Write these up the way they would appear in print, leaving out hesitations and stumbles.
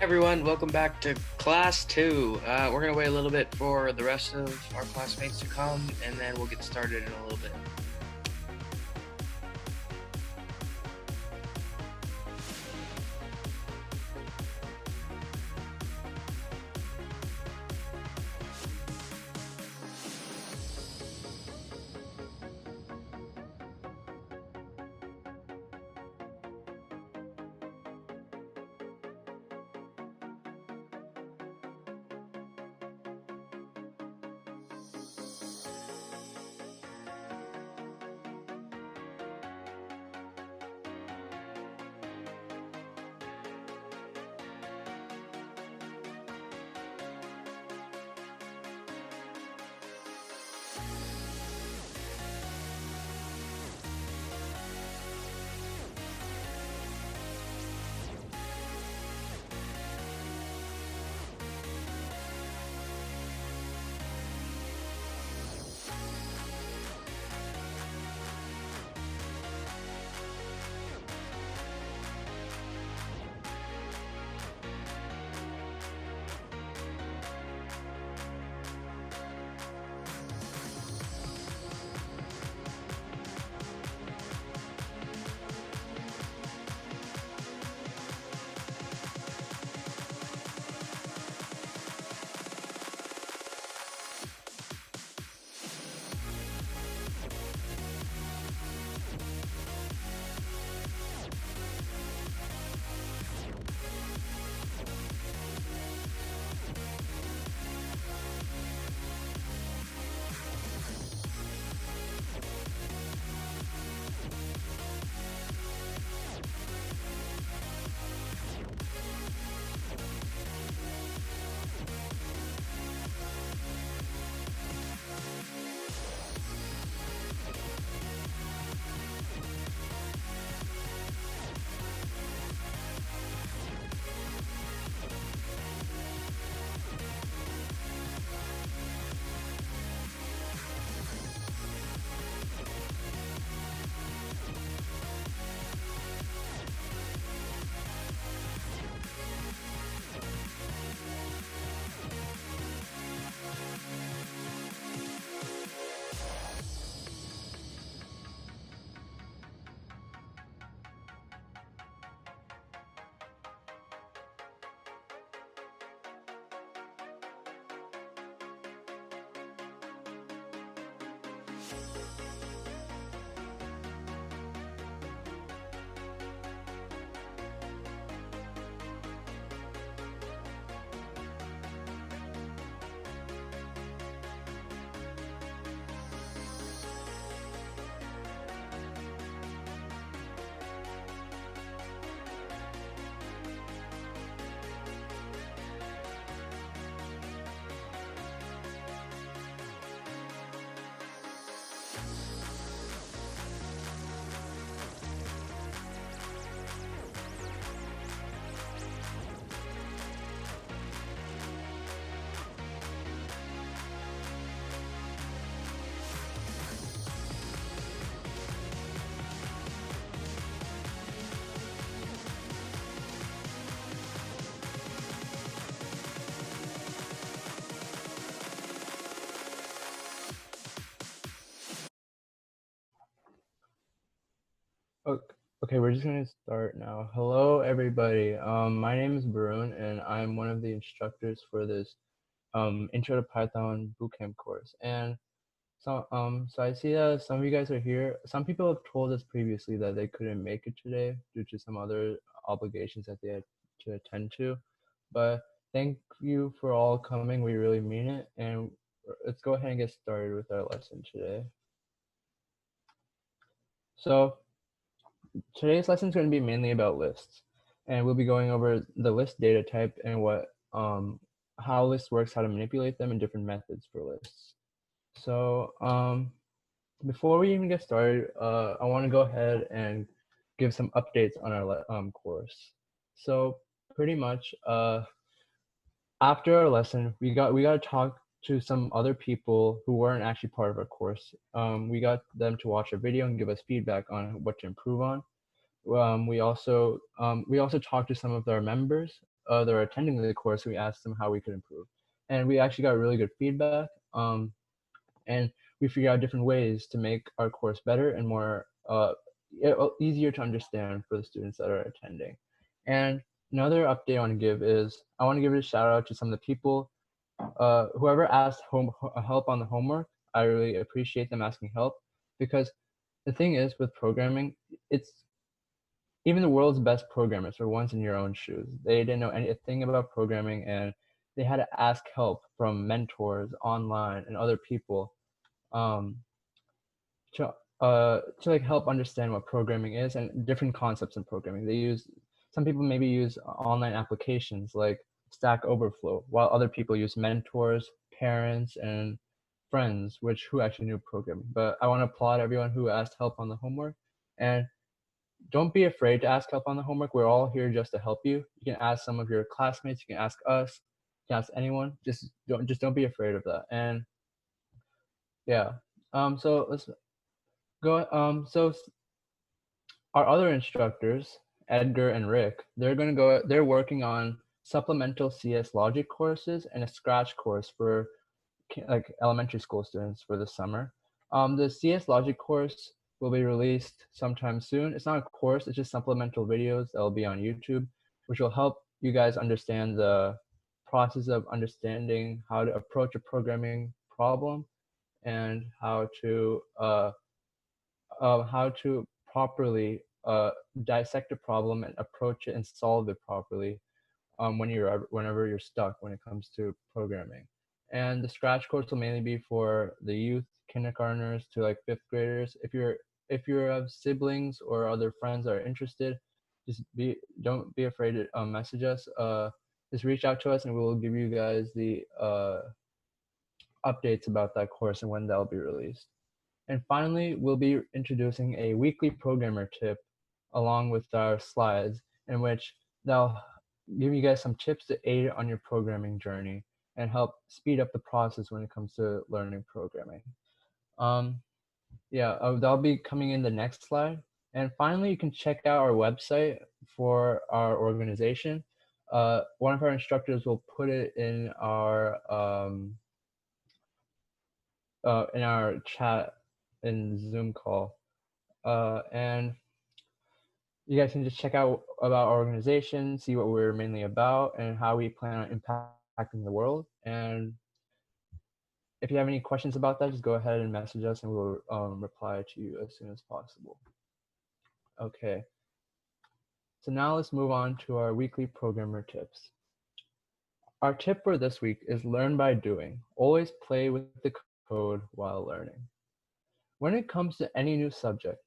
Everyone, welcome back to class 2. We're going to wait a little bit for the rest of our classmates to come, and then we'll get started in a little bit. Okay, we're just gonna start now. Hello, everybody. My name is Barun, and I'm one of the instructors for this Intro to Python bootcamp course. And so I see that some of you guys are here. Some people have told us previously that they couldn't make it today due to some other obligations that they had to attend to. But thank you for all coming. We really mean it. And let's go ahead and get started with our lesson today. So today's lesson is going to be mainly about lists, and we'll be going over the list data type and how lists works, how to manipulate them, and different methods for lists. So before we even get started, I want to go ahead and give some updates on our course. So pretty much after our lesson, we got to talk to some other people who weren't actually part of our course. We got them to watch a video and give us feedback on what to improve on. We also talked to some of our members that are attending the course, we asked them how we could improve, and we actually got really good feedback. And we figured out different ways to make our course better and more easier to understand for the students that are attending. And another update I want to give is I want to give a shout out to some of the people whoever asked help on the homework. I really appreciate them asking help, because the thing is with programming, it's even the world's best programmers were once in your own shoes. They didn't know anything about programming, and they had to ask help from mentors online and other people um, to like help understand what programming is and different concepts in programming. Some people maybe use online applications like Stack Overflow, while other people use mentors, parents, and friends, who actually knew programming. But I want to applaud everyone who asked help on the homework, and don't be afraid to ask help on the homework. We're all here just to help you. You can ask some of your classmates. You can ask us. You can ask anyone. Just don't be afraid of that. And yeah. So let's go. Our other instructors, Edgar and Rick, they're working on supplemental CS logic courses and a Scratch course for like elementary school students for the summer. The CS logic course will be released sometime soon. It's not a course, it's just supplemental videos that will be on YouTube, which will help you guys understand the process of understanding how to approach a programming problem and how to properly dissect a problem and approach it and solve it properly whenever you're stuck when it comes to programming. And the Scratch course will mainly be for the youth, kindergartners to like fifth graders. If you have siblings or other friends that are interested, don't be afraid to message us. Just reach out to us and we will give you guys the updates about that course and when that'll be released. And finally, we'll be introducing a weekly programmer tip along with our slides, in which they'll give you guys some tips to aid on your programming journey and help speed up the process when it comes to learning programming. That'll be coming in the next slide. And finally, you can check out our website for our organization. One of our instructors will put it in our chat in Zoom call. And you guys can just check out about our organization, see what we're mainly about, and how we plan on impacting the world. And if you have any questions about that, just go ahead and message us and we'll reply to you as soon as possible. Okay. So now let's move on to our weekly programmer tips. Our tip for this week is learn by doing. Always play with the code while learning. When it comes to any new subject,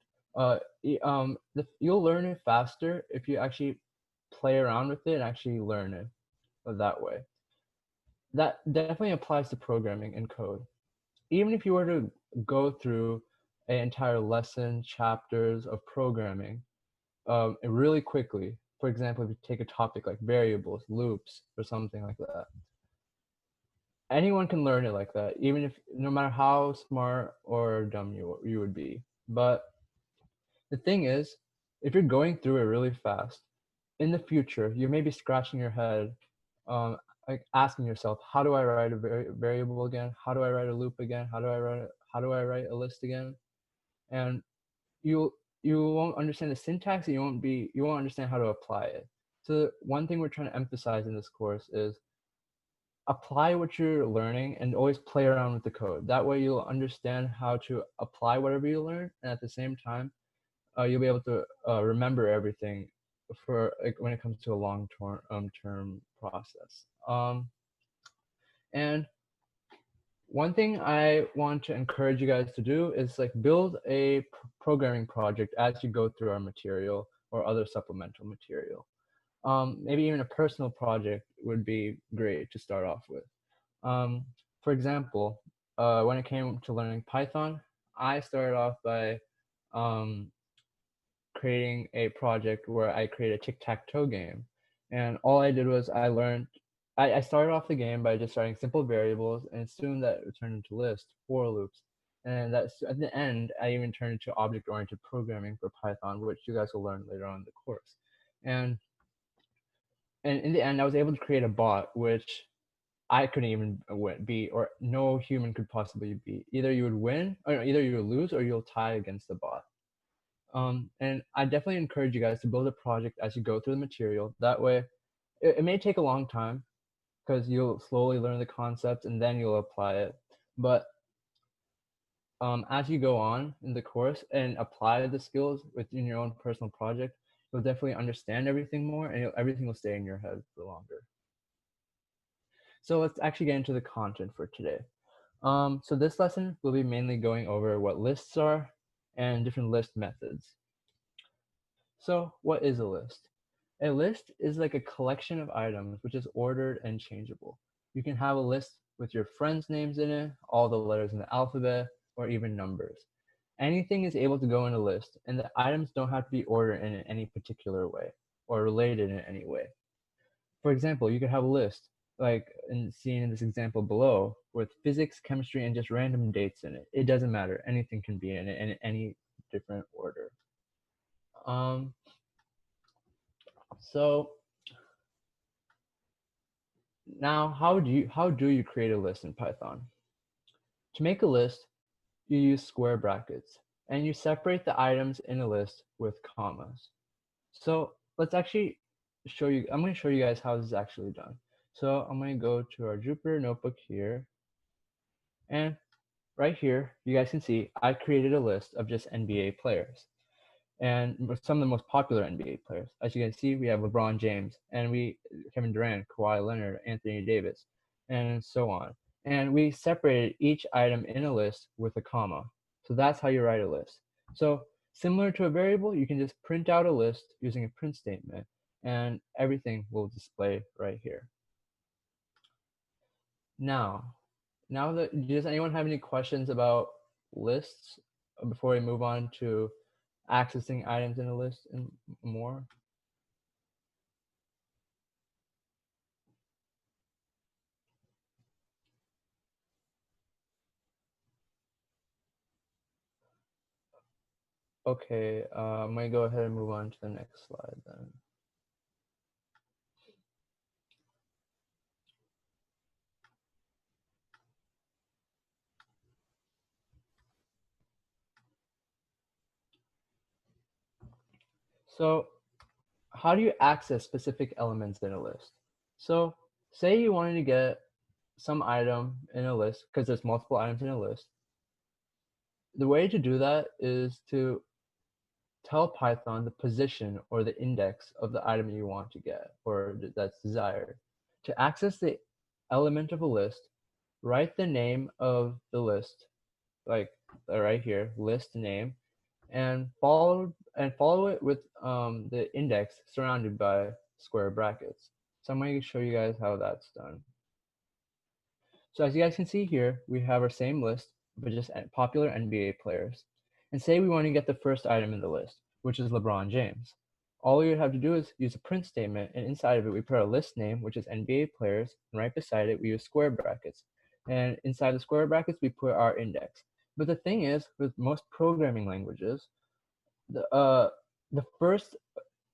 you'll learn it faster if you actually play around with it and actually learn it that way. That definitely applies to programming and code. Even if you were to go through an entire lesson, chapters of programming really quickly, for example, if you take a topic like variables, loops, or something like that, anyone can learn it like that, even if no matter how smart or dumb you would be. But the thing is, if you're going through it really fast, in the future, you may be scratching your head, like asking yourself, how do I write a variable again? How do I write a loop again? How do I write a list again? And you won't understand the syntax, and you won't understand how to apply it. So one thing we're trying to emphasize in this course is apply what you're learning and always play around with the code. That way you'll understand how to apply whatever you learn, and at the same time, you'll be able to remember everything for like when it comes to a long term process. And one thing I want to encourage you guys to do is like build a programming project as you go through our material or other supplemental material. Maybe even a personal project would be great to start off with. For example, when it came to learning Python, I started off by creating a project where I created a tic-tac-toe game. And all I did was I started off the game by just starting simple variables, and soon that turned into lists, for loops. And that's at the end, I even turned into object-oriented programming for Python, which you guys will learn later on in the course. And And in the end, I was able to create a bot which I couldn't even beat, or no human could possibly beat. Either you would win, or either you would lose, or you'll tie against the bot. And I definitely encourage you guys to build a project as you go through the material. That way, it may take a long time because you'll slowly learn the concepts and then you'll apply it. But as you go on in the course and apply the skills within your own personal project, you'll definitely understand everything more, and everything will stay in your head for longer. So let's actually get into the content for today. So this lesson will be mainly going over what lists are and different list methods. So what is a list? A list is like a collection of items which is ordered and changeable. You can have a list with your friends' names in it, all the letters in the alphabet, or even numbers. Anything is able to go in a list, and the items don't have to be ordered in any particular way or related in any way. For example, you could have a list, like seen in this example below, with physics, chemistry, and just random dates in it. It doesn't matter. Anything can be in it in any different order. So now, how do you create a list in Python? To make a list, you use square brackets, and you separate the items in a list with commas. So let's actually show you. I'm going to show you guys how this is actually done. So I'm going to go to our Jupyter notebook here, and right here, you guys can see I created a list of just NBA players and some of the most popular NBA players. As you can see, we have LeBron James, and Kevin Durant, Kawhi Leonard, Anthony Davis, and so on. And we separated each item in a list with a comma. So that's how you write a list. So similar to a variable, you can just print out a list using a print statement, and everything will display right here. Now does anyone have any questions about lists before we move on to accessing items in a list and more? Okay, I'm gonna go ahead and move on to the next slide then. So how do you access specific elements in a list? So say you wanted to get some item in a list, because there's multiple items in a list. The way to do that is to tell Python the position or the index of the item you want to get or that's desired. To access the element of a list, write the name of the list, like right here, list name, and follow it with the index surrounded by square brackets. So I'm going to show you guys how that's done. So as you guys can see here, we have our same list, but just popular NBA players. And say we want to get the first item in the list, which is LeBron James. All we would have to do is use a print statement, and inside of it, we put our list name, which is NBA players, and right beside it, we use square brackets. And inside the square brackets, we put our index. But the thing is, with most programming languages, the first,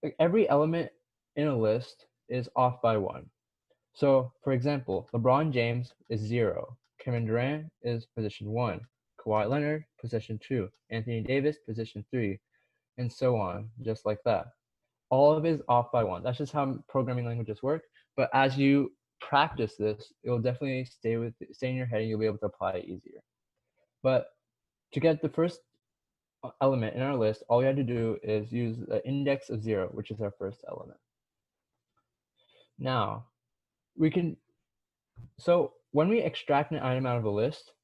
like, every element in a list is off by one. So, for example, LeBron James is 0, Kevin Durant is position 1, Kawhi Leonard, position 2, Anthony Davis, position 3, and so on, just like that. All of it is off by 1. That's just how programming languages work. But as you practice this, it will definitely stay in your head, and you'll be able to apply it easier. But to get the first element in our list, all we have to do is use the index of 0, which is our first element. Now, so when we extract an item out of a list,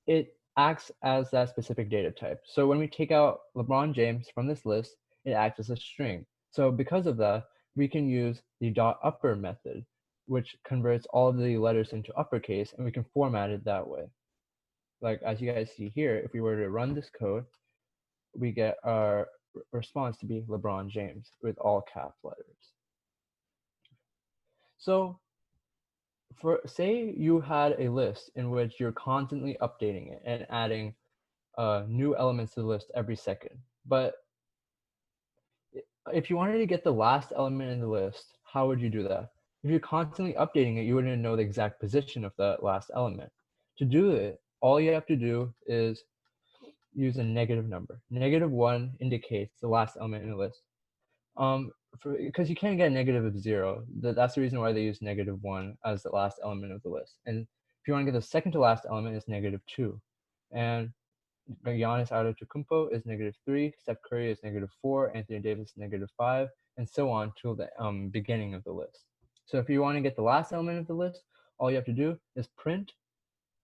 it acts as that specific data type. So when we take out LeBron James from this list, it acts as a string. So because of that, we can use the .upper method, which converts all of the letters into uppercase, and we can format it that way. Like as you guys see here, if we were to run this code, we get our response to be LeBron James with all cap letters. So say you had a list in which you're constantly updating it and adding new elements to the list every second. But if you wanted to get the last element in the list, how would you do that? If you're constantly updating it, you wouldn't know the exact position of that last element. To do it, all you have to do is use a negative number. -1 indicates the last element in a list. Because you can't get a negative of 0. That's the reason why they use -1 as the last element of the list. And if you want to get the second to last element, it's -2. And Giannis Antetokounmpo is -3, Steph Curry is -4, Anthony Davis is -5, and so on till the beginning of the list. So if you want to get the last element of the list, all you have to do is print,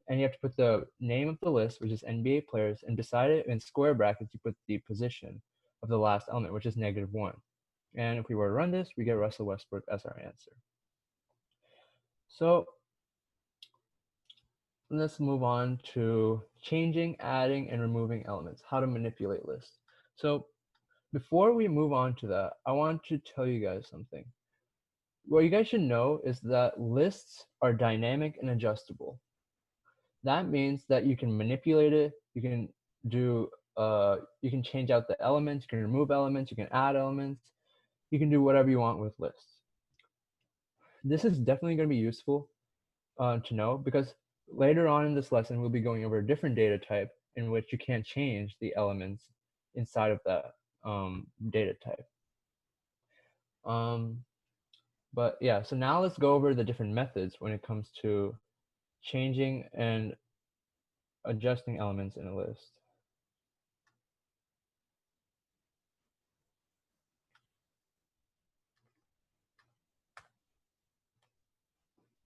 and you have to put the name of the list, which is NBA players, and beside it in square brackets you put the position of the last element, which is -1. And if we were to run this, we get Russell Westbrook as our answer. So let's move on to changing, adding, and removing elements, how to manipulate lists. So before we move on to that, I want to tell you guys something. What you guys should know is that lists are dynamic and adjustable. That means that you can manipulate it, you can do, you can change out the elements, you can remove elements, you can add elements, you can do whatever you want with lists. This is definitely going to be useful to know because later on in this lesson, we'll be going over a different data type in which you can't change the elements inside of that data type. But yeah, so now let's go over the different methods when it comes to changing and adjusting elements in a list.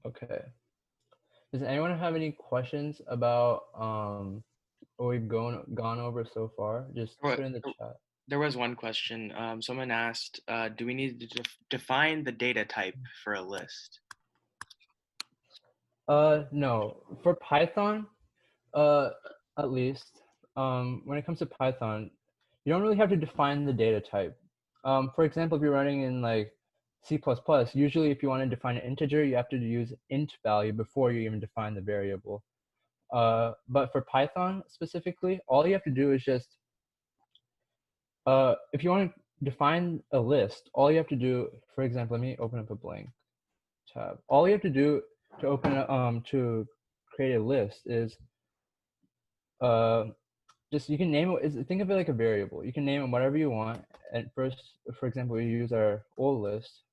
Okay. Does anyone have any questions about what we've gone over so far? Just put it in the chat. There was one question. Someone asked, do we need to define the data type for a list? No. For Python, at least, when it comes to Python, you don't really have to define the data type. For example, if you're running in like C++, usually if you want to define an integer, you have to use int value before you even define the variable. But for Python specifically, all you have to do is just, if you want to define a list, all you have to do, for example, let me open up a blank tab. All you have to do to open to create a list is just, you can name it, think of it like a variable. You can name it whatever you want. And first, for example, we use our old list.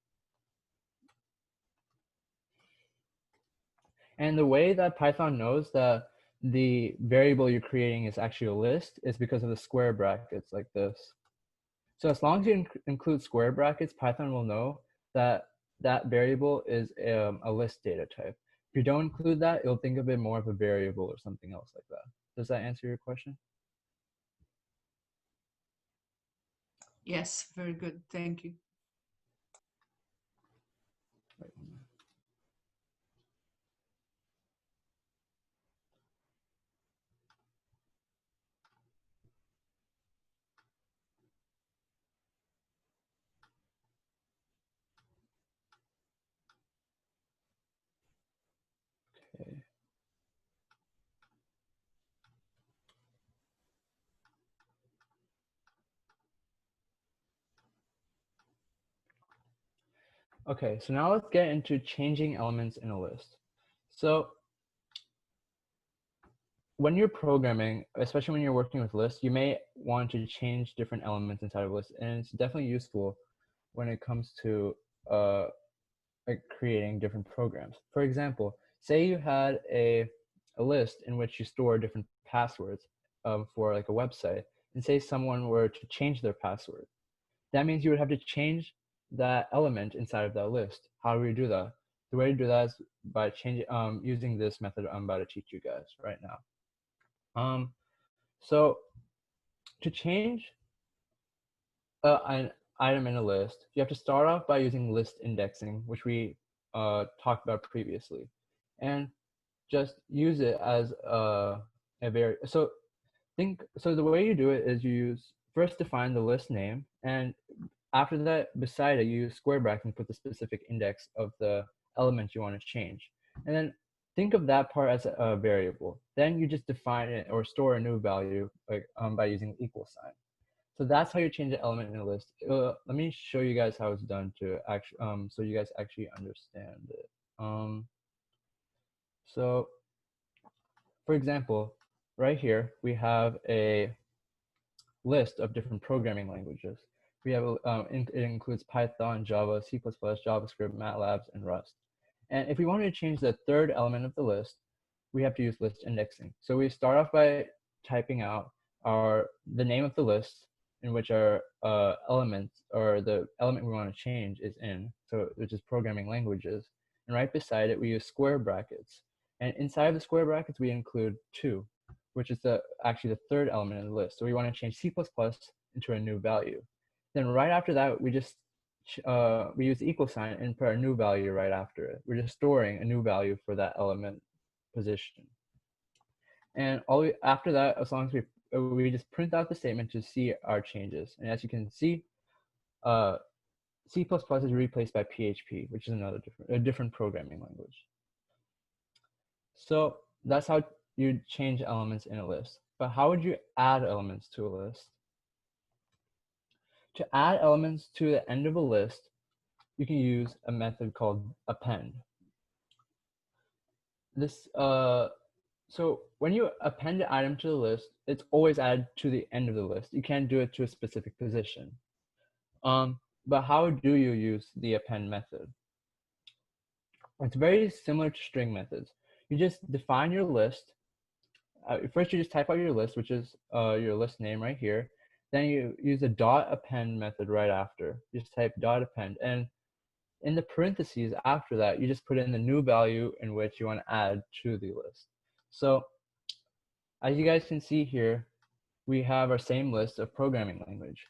And the way that Python knows that the variable you're creating is actually a list is because of the square brackets like this. So as long as you include square brackets, Python will know that that variable is a list data type. If you don't include that, it'll think of it more of a variable or something else like that. Does that answer your question? Yes, very good. Thank you. Okay. Okay, so now let's get into changing elements in a list. So when you're programming, especially when you're working with lists, you may want to change different elements inside of a list, and it's definitely useful when it comes to like creating different programs. For example, say you had a list in which you store different passwords for like a website, and say someone were to change their password. That means you would have to change that element inside of that list. How do we do that? The way to do that is by using this method I'm about to teach you guys right now. So to change an item in a list, you have to start off by using list indexing, which we talked about previously, and just use it as a so the way you do it is you first define the list name, and after that, beside it, you use square brackets and put the specific index of the element you want to change. And then think of that part as a variable. Then you just define it or store a new value like by using equal sign. So that's how you change an element in a list. Let me show you guys how it's done to actually, so you guys actually understand it. So for example, right here, we have a list of different programming languages. We have, it includes Python, Java, C++, JavaScript, MATLAB, and Rust. And if we wanted to change the third element of the list, we have to use list indexing. So we start off by typing out the name of the list in which our element or the element we want to change is in, so which is programming languages. And right beside it, we use square brackets. And inside of the square brackets, we include 2, which is actually the third element in the list. So we want to change C++ into a new value. Then right after that, we just we use the equal sign and put our new value right after it. We're just storing a new value for that element position. And after that, as long as we just print out the statement to see our changes. And as you can see, C++ is replaced by PHP, which is a different programming language. So that's how you change elements in a list. But how would you add elements to a list? To add elements to the end of a list, you can use a method called append. So when you append an item to the list, it's always added to the end of the list. You can't do it to a specific position. But how do you use the append method? It's very similar to string methods. You just define your list. First, you just type out your list, which is your list name right here. Then you use a dot append method right after. You just type dot append. And in the parentheses after that, you just put in the new value in which you want to add to the list. So as you guys can see here, we have our same list of programming languages.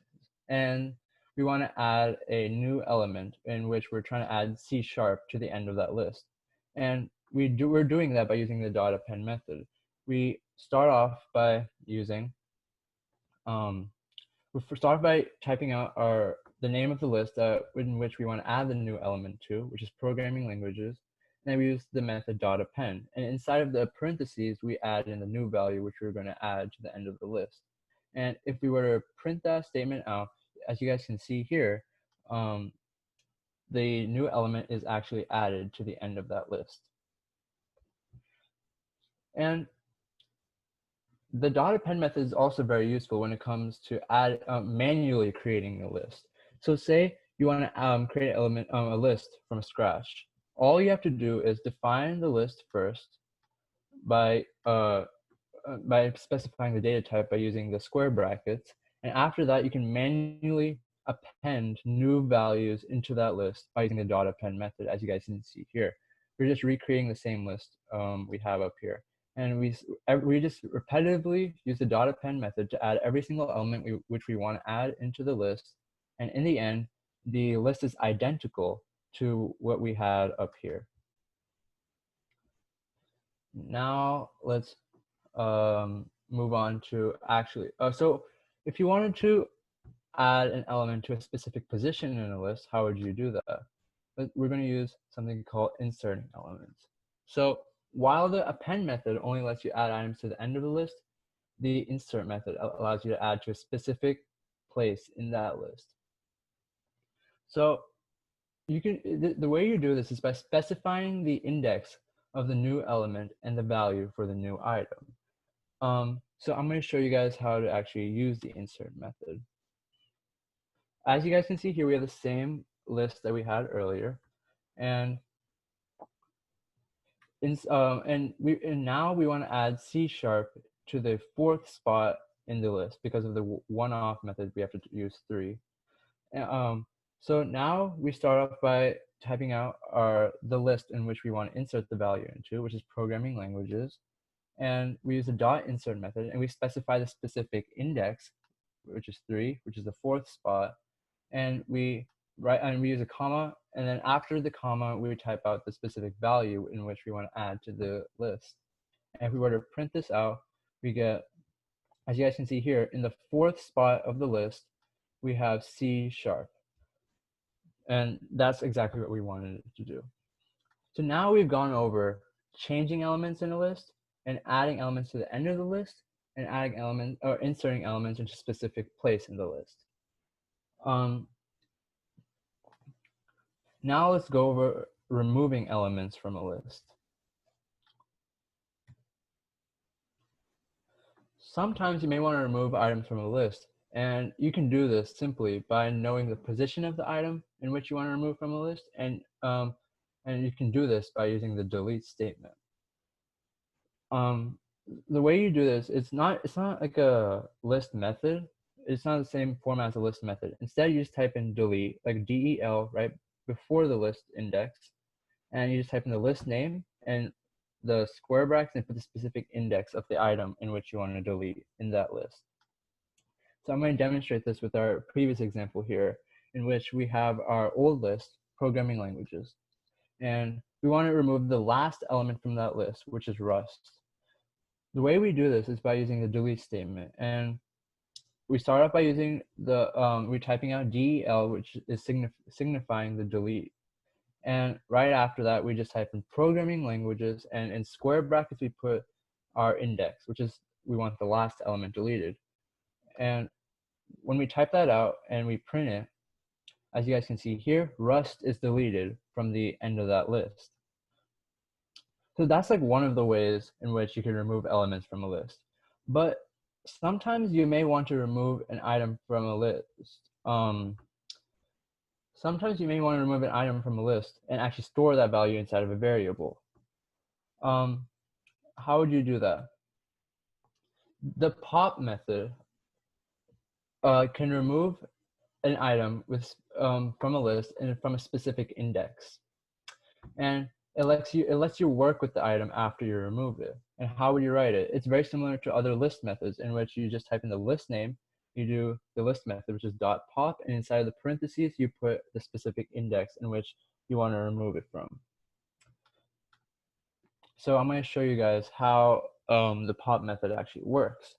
And we want to add a new element in which we're trying to add C# to the end of that list. And we're doing that by using the dot append method. We start off by using, we start by typing out the name of the list in which we want to add the new element to, which is programming languages. And then we use the method dot append. And inside of the parentheses, we add in the new value, which we're going to add to the end of the list. And if we were to print that statement out, as you guys can see here, the new element is actually added to the end of that list. And the dot append method is also very useful when it comes to manually creating a list. So say you want to create a list from scratch. All you have to do is define the list first by specifying the data type by using the square brackets. And after that, you can manually append new values into that list by using the dot append method, as you guys can see here. We're just recreating the same list we have up here. And we just repetitively use the dot append method to add every single element which we want to add into the list. And in the end, the list is identical to what we had up here. Now let's move on to actually, so if you wanted to add an element to a specific position in a list, how would you do that? We're going to use something called inserting elements. So while the append method only lets you add items to the end of the list, the insert method allows you to add to a specific place in that list. So you can, the way you do this is by specifying the index of the new element and the value for the new item. So I'm going to show you guys how to actually use the insert method. As you guys can see here, we have the same list that we had earlier, and now we want to add C# to the 4th spot in the list because of the one-off method. We have to use 3. So now we start off by typing out the list in which we want to insert the value into, which is programming languages. And we use the dot insert method, and we specify the specific index, which is 3, which is the 4th spot. And we use a comma, and then after the comma, we type out the specific value in which we want to add to the list. And if we were to print this out, we get, as you guys can see here, in the 4th spot of the list, we have C#. And that's exactly what we wanted it to do. So now we've gone over changing elements in a list and adding elements to the end of the list. and adding elements or inserting elements into a specific place in the list. Now let's go over removing elements from a list. Sometimes you may want to remove items from a list, and you can do this simply by knowing the position of the item in which you want to remove from a list, and you can do this by using the delete statement. The way you do this, it's not like a list method. It's not the same format as a list method. Instead, you just type in delete, like DEL, right before the list index, and you just type in the list name and the square brackets and put the specific index of the item in which you want to delete in that list. So I'm going to demonstrate this with our previous example here, in which we have our old list, programming languages, and we want to remove the last element from that list, which is Rust. The way we do this is by using the delete statement, and we start off by using the we're typing out del, which is signifying the delete, and right after that we just type in programming languages, and in square brackets we put our index, which is we want the last element deleted. And when we type that out and we print it, as you guys can see here, Rust is deleted from the end of that list. So that's like one of the ways in which you can remove elements from a list. But sometimes you may want to remove an item from a list. Sometimes you may want to remove an item from a list and actually store that value inside of a variable. How would you do that? The pop method can remove an item with from a list and from a specific index, and it lets you work with the item after you remove it. And how would you write it? It's very similar to other list methods in which you just type in the list name, you do the list method, which is .pop, and inside of the parentheses you put the specific index in which you want to remove it from. So I'm going to show you guys how the pop method actually works.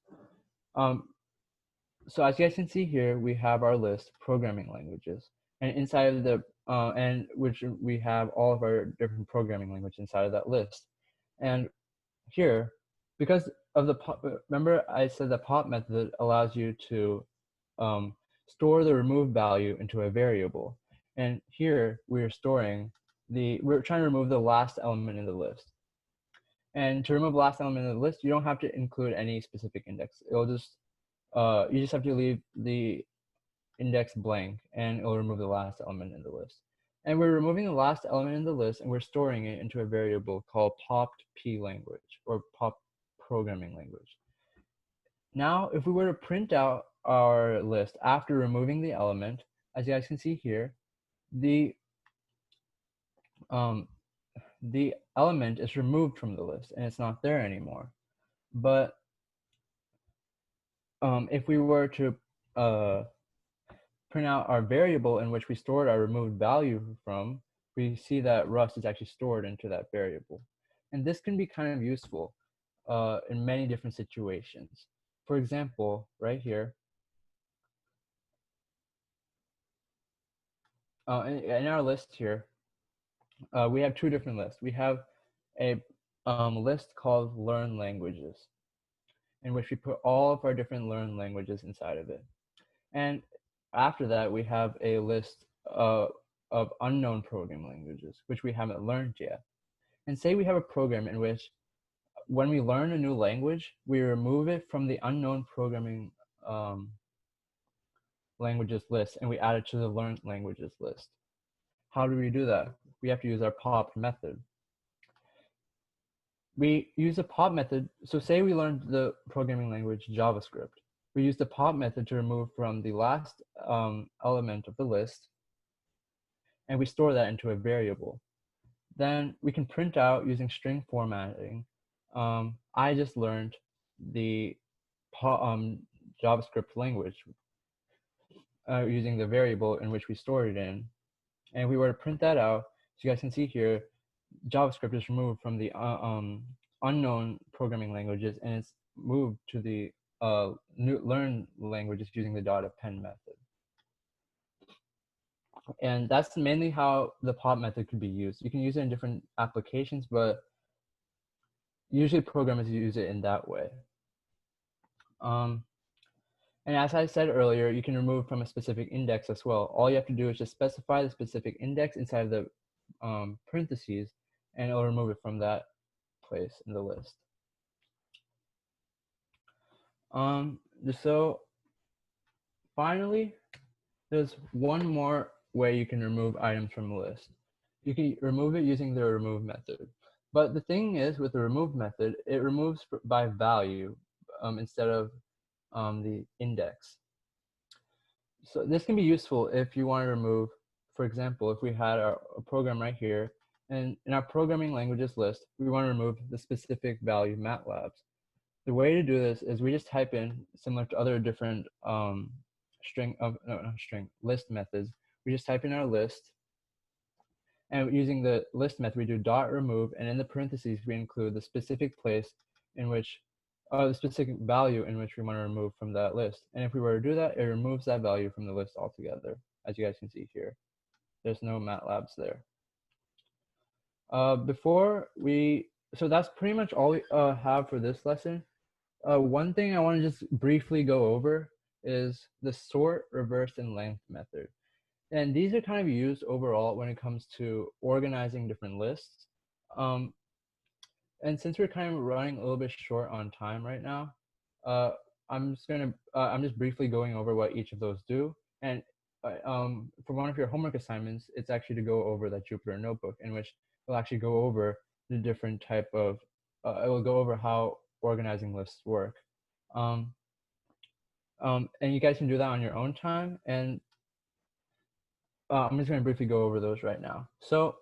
So as you guys can see here, we have our list programming languages, and inside of the and which we have all of our different programming languages inside of that list. And here, because of the pop, remember I said the pop method allows you to store the remove value into a variable, and here we're storing we're trying to remove the last element in the list. And to remove the last element in the list, you don't have to include any specific index. It'll just you just have to leave the index blank, and it'll remove the last element in the list. And we're removing the last element in the list, and we're storing it into a variable called popped p language, or pop programming language. Now, if we were to print out our list after removing the element, as you guys can see here, the element is removed from the list and it's not there anymore. But if we were to print out our variable in which we stored our removed value from, we see that Rust is actually stored into that variable. And this can be kind of useful in many different situations. For example, right here, in our list here, we have two different lists. We have a list called Learn Languages, in which we put all of our different learned languages inside of it. And after that, we have a list of unknown programming languages, which we haven't learned yet. And say we have a program in which when we learn a new language, we remove it from the unknown programming languages list and we add it to the learned languages list. How do we do that? We have to use our pop method. We use a pop method. So say we learned the programming language JavaScript. We use the pop method to remove from the last element of the list, and we store that into a variable. Then we can print out using string formatting. I just learned the JavaScript language using the variable in which we stored it in. And if we were to print that out, so you guys can see here, JavaScript is removed from the unknown programming languages, and it's moved to the new learned languages using the .append method. And that's mainly how the pop method can be used. You can use it in different applications, but usually programmers use it in that way. Um, and as I said earlier, you can remove from a specific index as well. All you have to do is just specify the specific index inside of the parentheses, and it'll remove it from that place in the list. So finally, there's one more way you can remove items from a list. You can remove it using the remove method. But the thing is, with the remove method, it removes by value instead of the index. So this can be useful if you want to remove, for example, if we had a program right here, and in our programming languages list, we want to remove the specific value MATLABs. The way to do this is we just type in, similar to other different list methods, we just type in our list, and using the list method, we do dot remove, and in the parentheses, we include the specific place in which, the specific value in which we want to remove from that list. And if we were to do that, it removes that value from the list altogether, as you guys can see here. There's no MATLABs there. So that's pretty much all we have for this lesson. One thing I want to just briefly go over is the sort, reverse, and length method. And these are kind of used overall when it comes to organizing different lists. And since we're kind of running a little bit short on time right now, I'm just briefly going over what each of those do. And for one of your homework assignments, it's actually to go over that Jupyter notebook, in which we'll actually go over the different type of, it will go over how organizing lists work. And you guys can do that on your own time. And I'm just going to briefly go over those right now. So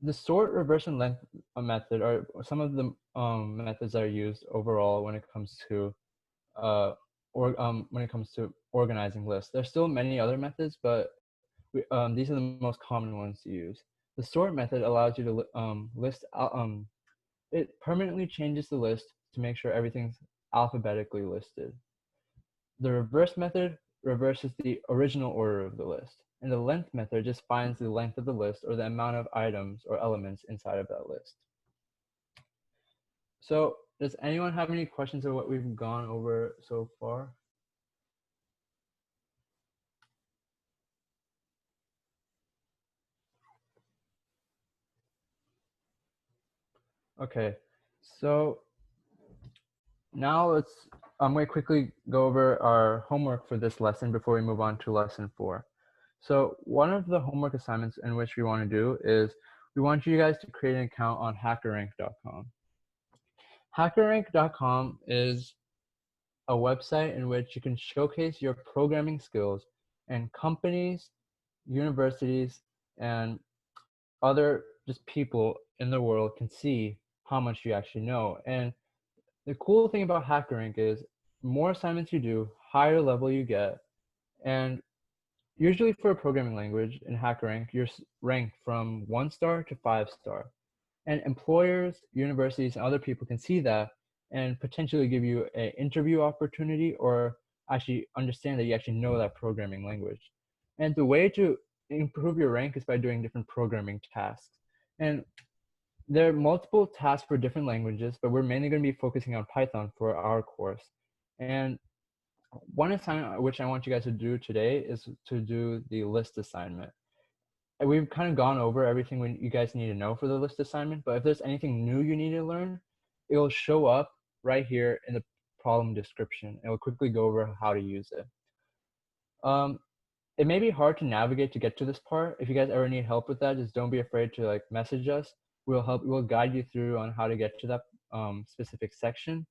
the sort, reverse, and length method are some of the methods that are used overall when it comes to organizing lists. There's still many other methods, but these are the most common ones to use. The sort method allows you to list out. It permanently changes the list to make sure everything's alphabetically listed. The reverse method reverses the original order of the list. And the length method just finds the length of the list or the amount of items or elements inside of that list. So does anyone have any questions of what we've gone over so far? Okay, so now I'm going to quickly go over our homework for this lesson before we move on to lesson 4. So one of the homework assignments in which we want to do is we want you guys to create an account on hackerrank.com. Hackerrank.com is a website in which you can showcase your programming skills, and companies, universities, and other just people in the world can see how much you actually know. And the cool thing about HackerRank is more assignments you do, higher level you get. And usually for a programming language in HackerRank, you're ranked from 1 star to 5 star. And employers, universities, and other people can see that and potentially give you an interview opportunity or actually understand that you actually know that programming language. And the way to improve your rank is by doing different programming tasks. And there are multiple tasks for different languages, but we're mainly going to be focusing on Python for our course. And one assignment which I want you guys to do today is to do the list assignment. And we've kind of gone over everything you guys need to know for the list assignment, but if there's anything new you need to learn, it will show up right here in the problem description. It will quickly go over how to use it. It may be hard to navigate to get to this part. If you guys ever need help with that, just don't be afraid to like message us. We'll guide you through on how to get to that specific section.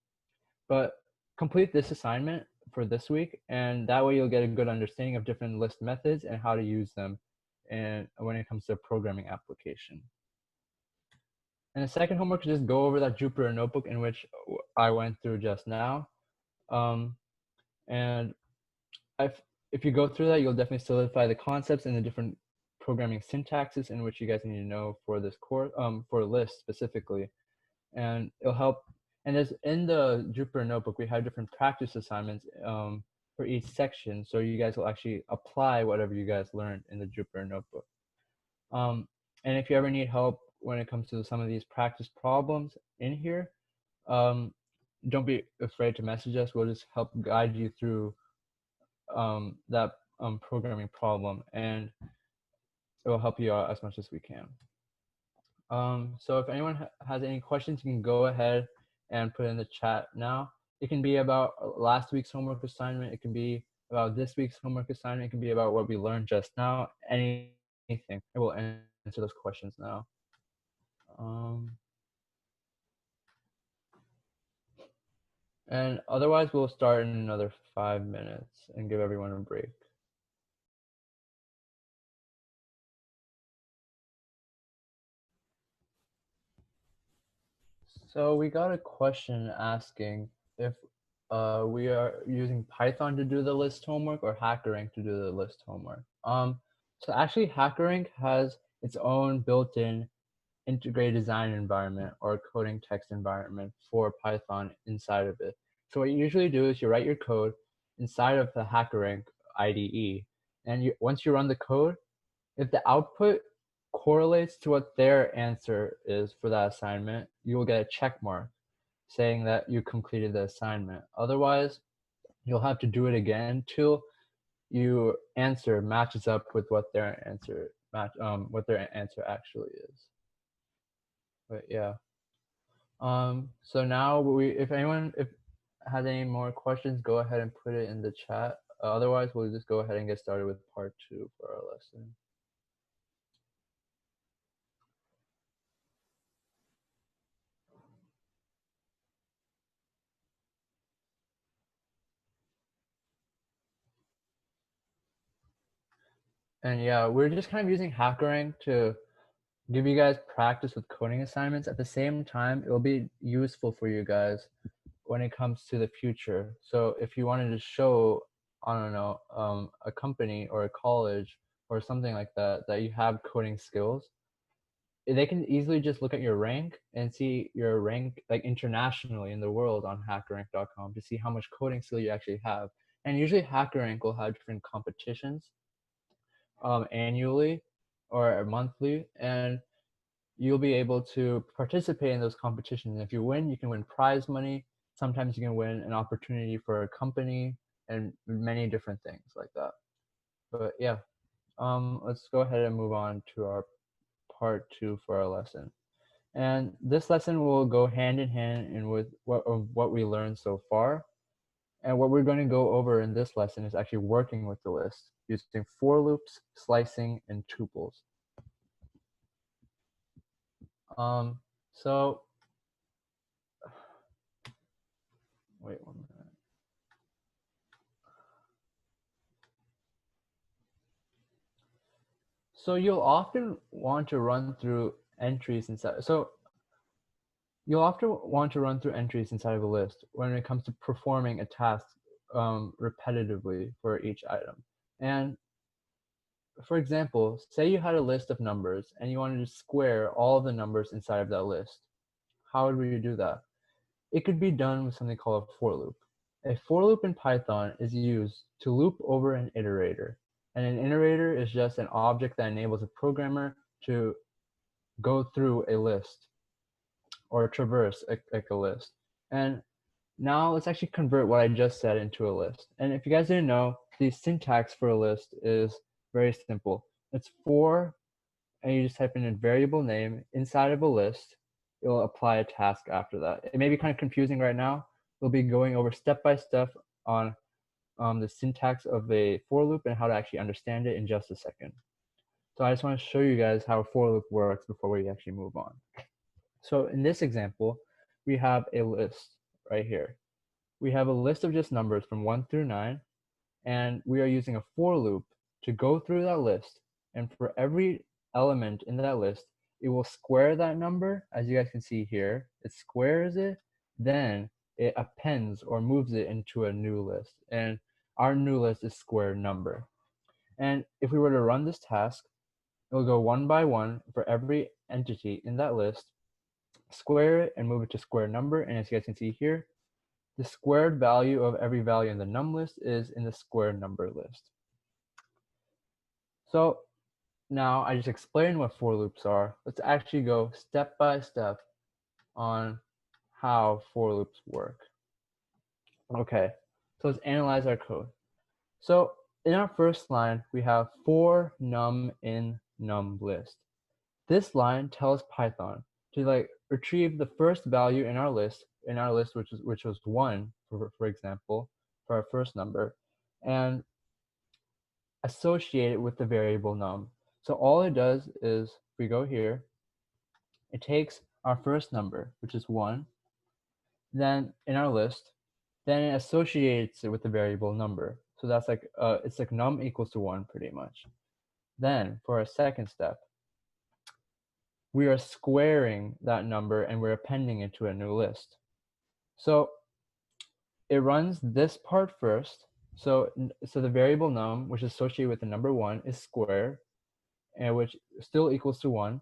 But complete this assignment for this week, and that way you'll get a good understanding of different list methods and how to use them and when it comes to a programming application. And the second homework is just go over that Jupyter notebook in which I went through just now. And if you go through that, you'll definitely solidify the concepts and the different programming syntaxes in which you guys need to know for this course, for lists specifically. And it'll help. And as in the Jupyter notebook, we have different practice assignments for each section. So you guys will actually apply whatever you guys learned in the Jupyter notebook. And if you ever need help when it comes to some of these practice problems in here, don't be afraid to message us. We'll just help guide you through that programming problem, and it will help you out as much as we can. So if anyone has any questions, you can go ahead and put it in the chat now. It can be about last week's homework assignment. It can be about this week's homework assignment. It can be about what we learned just now. Anything. I will answer those questions now. And otherwise, we'll start in another 5 minutes and give everyone a break. So we got a question asking if we are using Python to do the list homework or HackerRank to do the list homework. So actually HackerRank has its own built-in integrated design environment or coding text environment for Python inside of it. So what you usually do is you write your code inside of the HackerRank IDE, and once you run the code, if the output correlates to what their answer is for that assignment, you will get a check mark saying that you completed the assignment. Otherwise, you'll have to do it again till your answer matches up with what their answer actually is. But yeah. So now if anyone has any more questions, go ahead and put it in the chat. Otherwise, we'll just go ahead and get started with part 2 for our lesson. And yeah, we're just kind of using HackerRank to give you guys practice with coding assignments. At the same time, it will be useful for you guys when it comes to the future. So if you wanted to show, I don't know, a company or a college or something like that, that you have coding skills, they can easily just look at your rank and see your rank like internationally in the world on hackerrank.com to see how much coding skill you actually have. And usually HackerRank will have different competitions annually or monthly, and you'll be able to participate in those competitions. If you win, you can win prize money. Sometimes you can win an opportunity for a company and many different things like that. But yeah, let's go ahead and move on to our part 2 for our lesson. And this lesson will go hand in hand in with what we learned so far. And what we're going to go over in this lesson is actually working with the list using for loops, slicing, and tuples. So wait 1 minute. So you'll often want to run through entries inside. So you'll often want to run through entries inside of a list when it comes to performing a task repetitively for each item. And for example, say you had a list of numbers and you wanted to square all of the numbers inside of that list. How would we do that? It could be done with something called a for loop. A for loop in Python is used to loop over an iterator. And an iterator is just an object that enables a programmer to go through a list or traverse like a list. And now let's actually convert what I just said into a list. And if you guys didn't know, the syntax for a list is very simple. It's for, and you just type in a variable name inside of a list. It will apply a task after that. It may be kind of confusing right now. We'll be going over step by step on the syntax of a for loop and how to actually understand it in just a second. So I just want to show you guys how a for loop works before we actually move on. So in this example, we have a list right here. We have a list of just numbers from 1 through 9, and we are using a for loop to go through that list. And for every element in that list, it will square that number, as you guys can see here. It squares it, then it appends or moves it into a new list. And our new list is square number. And if we were to run this task, it will go one by one for every entity in that list, square it and move it to square number. And as you guys can see here, the squared value of every value in the num list is in the square number list. So now I just explained what for loops are. Let's actually go step by step on how for loops work. Okay, so let's analyze our code. So in our first line, we have for num in num list. This line tells Python to like retrieve the first value in our list, which was 1, for example, for our first number, and associate it with the variable num. So all it does is, if we go here, it takes our first number, which is 1, then in our list, then it associates it with the variable number. So that's like, it's like num equals to 1 pretty much. Then for our second step, we are squaring that number and we're appending it to a new list. So it runs this part first. So the variable num, which is associated with the number 1, is squared, and which still equals to 1.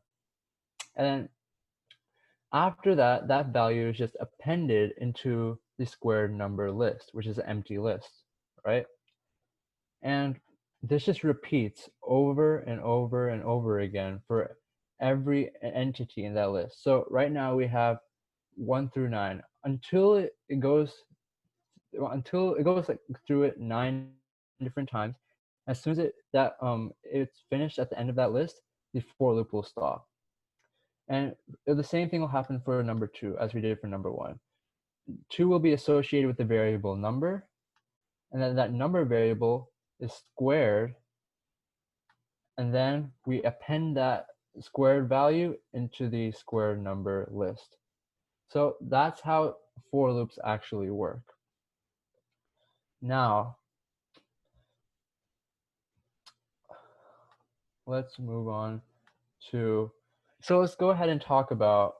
And then after that, that value is just appended into the squared number list, which is an empty list, right? And this just repeats over and over and over again for every entity in that list. So right now we have 1 through 9 until it goes like through it 9 different times. As soon as it's finished at the end of that list, the for loop will stop. And the same thing will happen for number 2 as we did for number 1. 2 will be associated with the variable number, and then that number variable is squared, and then we append that squared value into the squared number list. So that's how for loops actually work. Now, let's move on to, so let's go ahead and talk about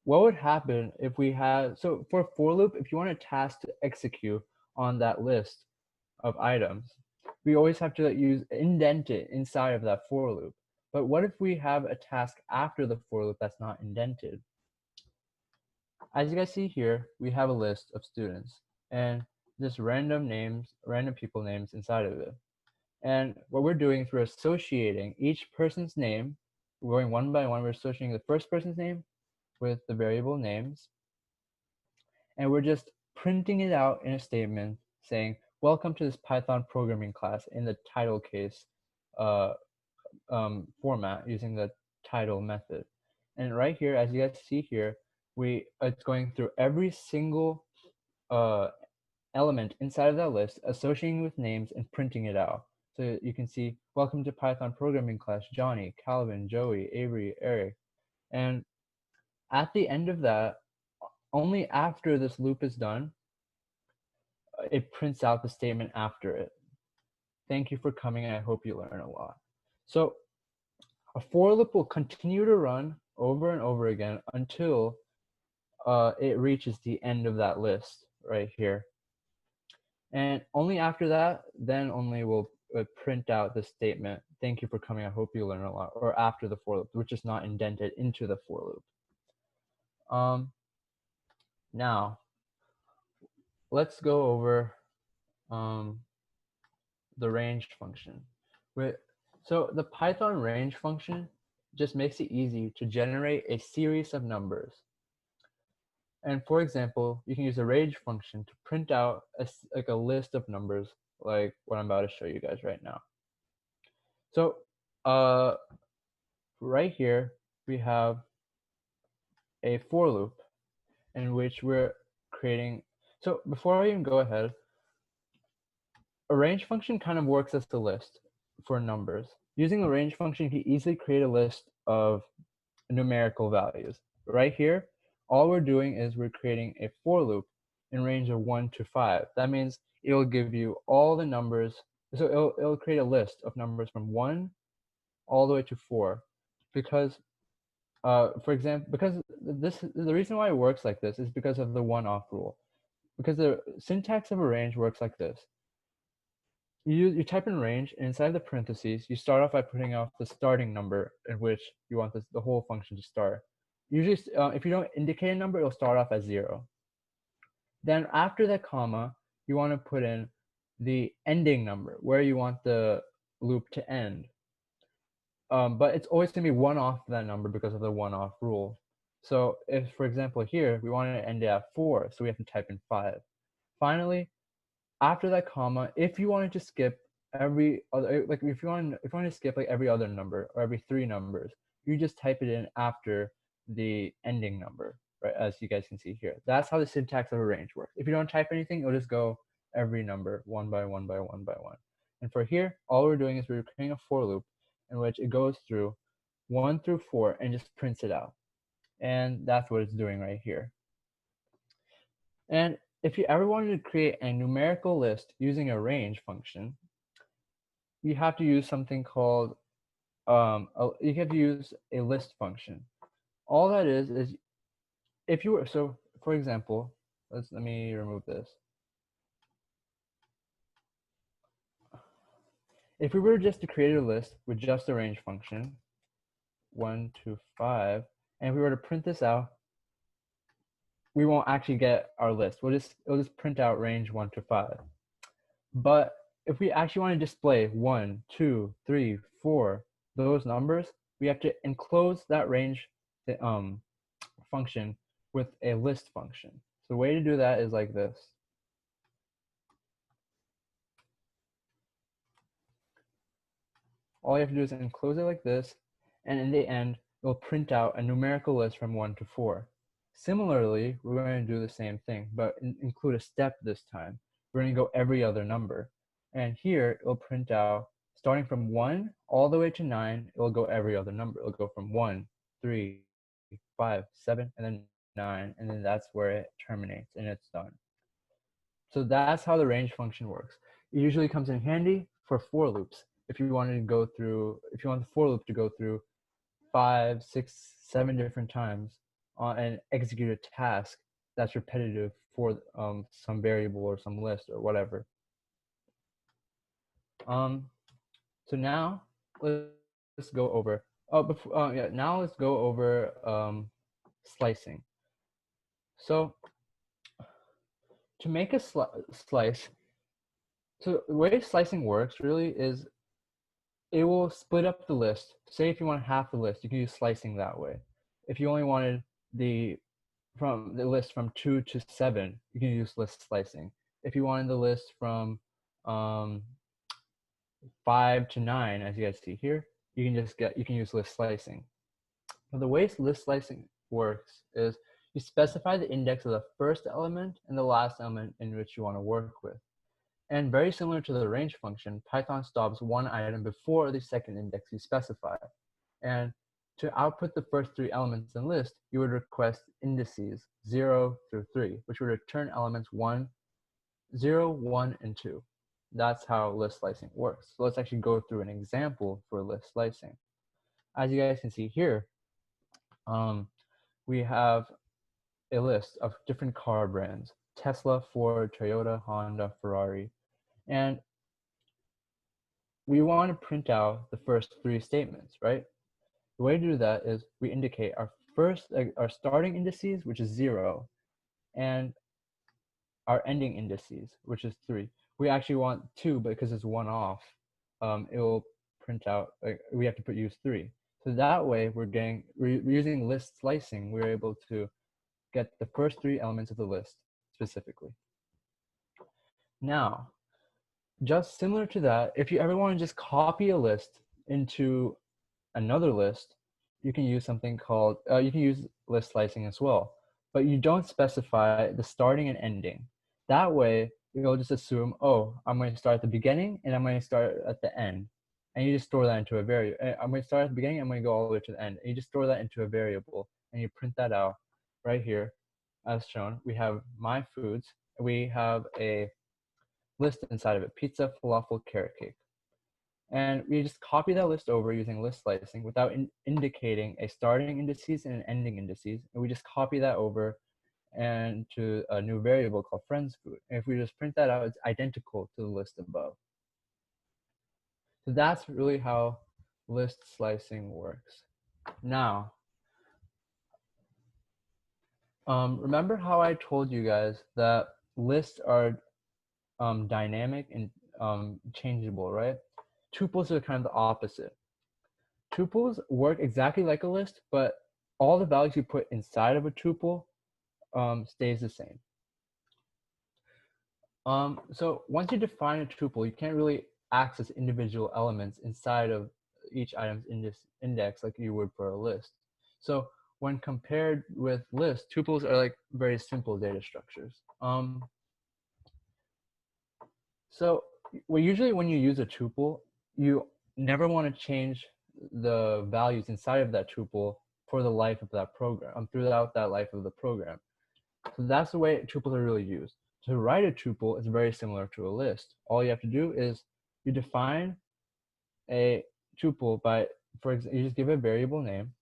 what would happen if we had, so for for loop, if you want a task to execute on that list of items, we always have to indent it inside of that for loop. But what if we have a task after the for loop that's not indented? As you guys see here, we have a list of students and just random people names inside of it. And what we're doing is we're associating each person's name, we're going one by one, we're associating the first person's name with the variable names, and we're just printing it out in a statement saying, welcome to this Python programming class in the title case format using the title method. And right here, as you guys see here, it's going through every single element inside of that list, associating with names and printing it out. So you can see, welcome to Python programming class, Johnny, Calvin, Joey, Avery, Eric. And at the end of that, only after this loop is done, it prints out the statement after it. Thank you for coming, and I hope you learn a lot. So a for loop will continue to run over and over again until it reaches the end of that list right here. And only after that, then only will print out the statement, thank you for coming, I hope you learn a lot, or after the for loop, which is not indented into the for loop. Now, let's go over the range function. So the Python range function just makes it easy to generate a series of numbers. And for example, you can use a range function to print out like a list of numbers, like what I'm about to show you guys right now. So right here, we have a for loop in which we're creating. So before I even go ahead, a range function kind of works as a list for numbers. Using a range function, you can easily create a list of numerical values. Right here, all we're doing is we're creating a for loop in range of 1 to 5. That means it'll give you all the numbers. So it'll create a list of numbers from 1 all the way to 4. Because, for example, the reason why it works like this is because of the one-off rule. Because the syntax of a range works like this. You type in range, and inside the parentheses, you start off by putting off the starting number in which you want the whole function to start. Usually, if you don't indicate a number, it'll start off as 0. Then after that comma, you want to put in the ending number, where you want the loop to end. But it's always going to be one off that number because of the one-off rule. So if, for example, here, we want to end it at 4, so we have to type in 5. Finally, after that comma, if you wanted to skip every other, like if you want to skip like every other number or every 3 numbers, you just type it in after the ending number, right? As you guys can see here. That's how the syntax of a range works. If you don't type anything, it'll just go every number one by one by one by one. And for here, all we're doing is we're creating a for loop in which it goes through 1 through 4 and just prints it out. And that's what it's doing right here. And if you ever wanted to create a numerical list using a range function, you have to use something called, you have to use a list function. All that is if you were, so for example, let me remove this. If we were just to create a list with just a range function, 1 to 5, and if we were to print this out, we won't actually get our list. It'll just print out range 1 to 5. But if we actually want to display 1, 2, 3, 4, those numbers, we have to enclose that range function with a list function. So the way to do that is like this. All you have to do is enclose it like this, and in the end, it will print out a numerical list from 1 to 4. Similarly, we're going to do the same thing, but include a step this time. We're going to go every other number. And here, it will print out, starting from 1 all the way to 9, it will go every other number. It'll go from 1, 3, 5, 7, and then 9, and then that's where it terminates, and it's done. So that's how the range function works. It usually comes in handy for for loops. If you want the for loop to go through 5, 6, 7 different times and execute a task that's repetitive for some variable or some list or whatever. So now let's go over. Now let's go over slicing. So to make a slice, so the way slicing works really is it will split up the list. Say if you want half the list, you can use slicing that way. If you only wanted the list from 2 to 7, you can use list slicing. If you wanted the list from 5 to 9, as you guys see here, you can use list slicing. Now, the way list slicing works is you specify the index of the first element and the last element in which you want to work with. And very similar to the range function, Python stops one item before the second index you specify. And to output the first 3 elements in the list, you would request indices 0 through 3, which would return elements 0, 1, and 2. That's how list slicing works. So let's actually go through an example for list slicing. As you guys can see here, we have a list of different car brands: Tesla, Ford, Toyota, Honda, Ferrari. And we want to print out the first 3 statements, right? The way to do that is we indicate our starting indices, which is 0, and our ending indices, which is 3. We actually want 2, but because it's 1 off, it will print out, we have to use 3. So that way we're using list slicing, we're able to get the first 3 elements of the list specifically. Now, just similar to that, if you ever want to just copy a list into another list, you can use something called, you can use list slicing as well, but you don't specify the starting and ending. That way, you'll just assume, oh, I'm going to start at the beginning and I'm going to start at the end. And you just store that into a variable. I'm going to start at the beginning, I'm going to go all the way to the end. And you just store that into a variable and you print that out right here. As shown, we have my foods. We have a list inside of it: pizza, falafel, carrot cake. And we just copy that list over using list slicing without indicating a starting indices and an ending indices. And we just copy that over and to a new variable called friends food. And if we just print that out, it's identical to the list above. So that's really how list slicing works. Now, remember how I told you guys that lists are dynamic and changeable, right? Tuples are kind of the opposite. Tuples work exactly like a list, but all the values you put inside of a tuple stays the same. So once you define a tuple, you can't really access individual elements inside of each item's index like you would for a list. So when compared with lists, tuples are like very simple data structures. So usually when you use a tuple, you never want to change the values inside of that tuple for the life of that program, throughout that life of the program. So that's the way tuples are really used. To write a tuple is very similar to a list. All you have to do is you define a tuple by, for example, you just give it a variable name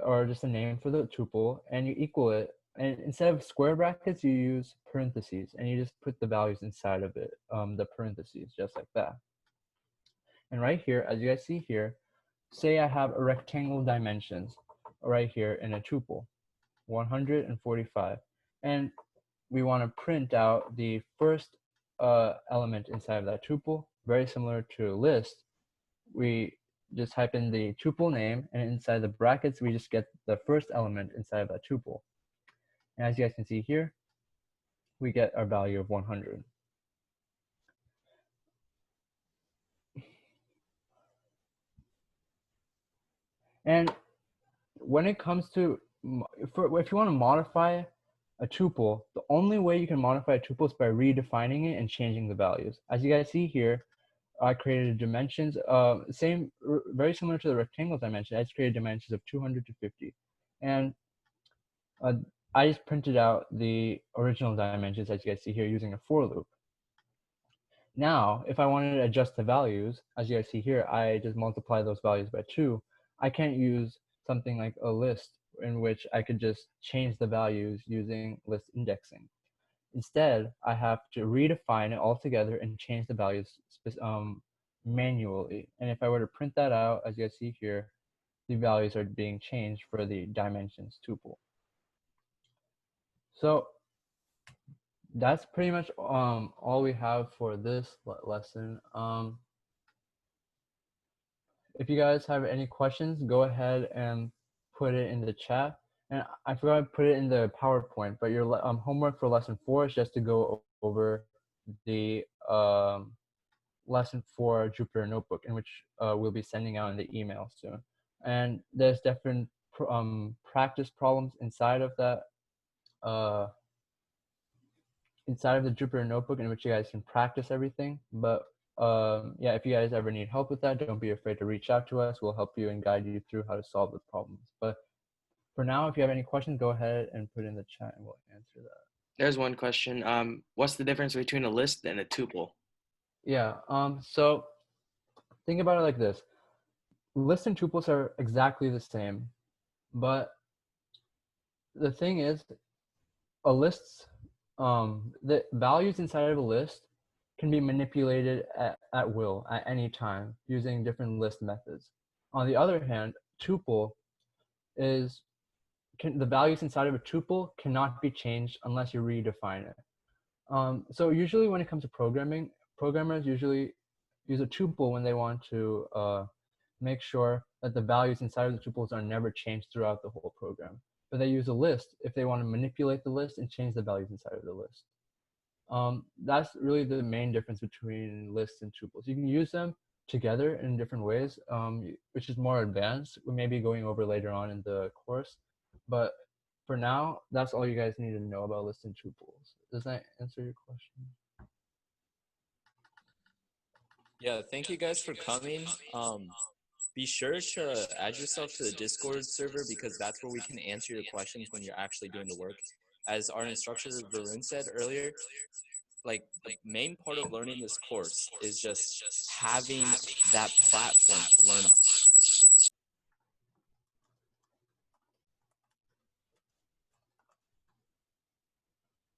or just a name for the tuple and you equal it. And instead of square brackets, you use parentheses and you just put the values inside of it, the parentheses, just like that. And right here, as you guys see here, say I have a rectangle dimensions right here in a tuple, 145. And we want to print out the first element inside of that tuple, very similar to a list. We just type in the tuple name, and inside the brackets, we just get the first element inside of that tuple. And as you guys can see here, we get our value of 100. And when it comes to, if you want to modify a tuple, the only way you can modify a tuple is by redefining it and changing the values. As you guys see here, I created dimensions, very similar to the rectangle dimension. I just created dimensions of 200 to 50. And I just printed out the original dimensions as you guys see here using a for loop. Now, if I wanted to adjust the values, as you guys see here, I just multiply those values by 2. I can't use something like a list in which I could just change the values using list indexing. Instead, I have to redefine it altogether and change the values manually. And if I were to print that out, as you guys see here, the values are being changed for the dimensions tuple. So that's pretty much all we have for this lesson. If you guys have any questions, go ahead and put it in the chat. And I forgot to put it in the PowerPoint, but your homework for lesson 4 is just to go over the lesson 4 Jupyter Notebook, in which we'll be sending out in the email soon. And there's different practice problems inside of that, inside of the Jupyter Notebook, in which you guys can practice everything. But yeah, if you guys ever need help with that, don't be afraid to reach out to us. We'll help you and guide you through how to solve the problems. But for now, if you have any questions, go ahead and put it in the chat and we'll answer that. There's one question. What's the difference between a list and a tuple? Yeah, so think about it like this. Lists and tuples are exactly the same, but the thing is, a list, the values inside of a list can be manipulated at will at any time using different list methods. On the other hand, tuple is, the values inside of a tuple cannot be changed unless you redefine it. So usually when it comes to programming, programmers usually use a tuple when they want to make sure that the values inside of the tuples are never changed throughout the whole program. But they use a list if they want to manipulate the list and change the values inside of the list. That's really the main difference between lists and tuples. You can use them together in different ways, which is more advanced. We may be going over later on in the course. But for now, that's all you guys need to know about lists and tuples. Does that answer your question? Yeah, thank you guys for coming. Be sure to add yourself to the Discord server because that's where we can answer your questions when you're actually doing the work. As our instructor Varun said earlier, like the main part of learning this course is just having that platform to learn on.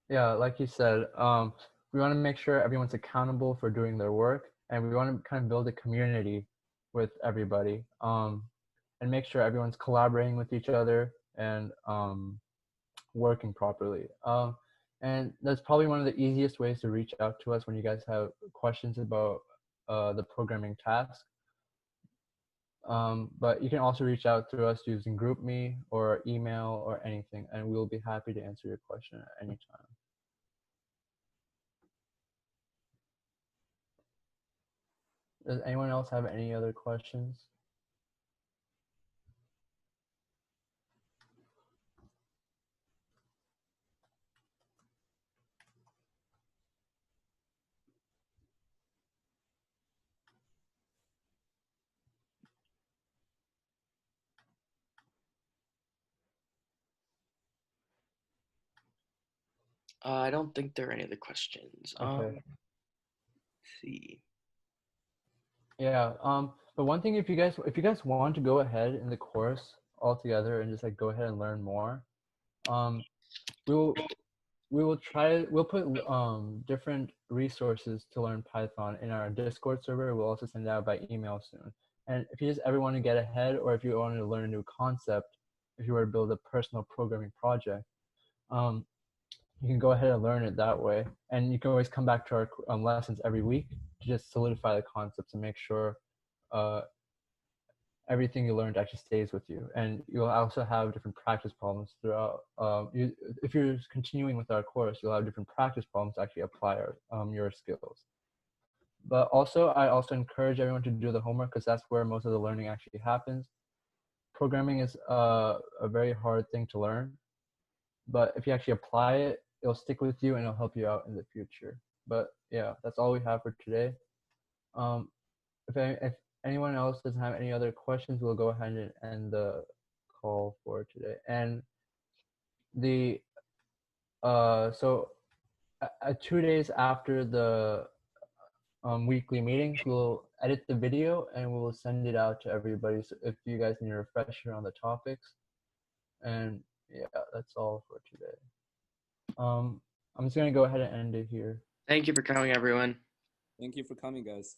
Yeah, like you said, we want to make sure everyone's accountable for doing their work, and we want to kind of build a community with everybody, and make sure everyone's collaborating with each other and working properly. And that's probably one of the easiest ways to reach out to us when you guys have questions about the programming task. But you can also reach out to us using GroupMe or email or anything, and we'll be happy to answer your question at any time. Does anyone else have any other questions? I don't think there are any other questions. Okay. Let's see. Yeah. But one thing, if you guys want to go ahead in the course altogether and just like go ahead and learn more, we'll we'll put different resources to learn Python in our Discord server. We'll also send it out by email soon. And if you just ever want to get ahead, or if you want to learn a new concept, if you were to build a personal programming project, you can go ahead and learn it that way. And you can always come back to our lessons every week to just solidify the concepts and make sure everything you learned actually stays with you. And you'll also have different practice problems throughout. If you're continuing with our course, you'll have different practice problems to actually apply your skills. But also, I also encourage everyone to do the homework because that's where most of the learning actually happens. Programming is a very hard thing to learn, but if you actually apply it, it'll stick with you and it'll help you out in the future. But yeah, that's all we have for today. If anyone else doesn't have any other questions, we'll go ahead and end the call for today. And the so 2 days after the weekly meetings, we'll edit the video and we'll send it out to everybody. So if you guys need a refresher on the topics, and yeah, that's all for today. I'm just gonna go ahead and end it here. Thank you for coming, everyone. Thank you for coming, guys.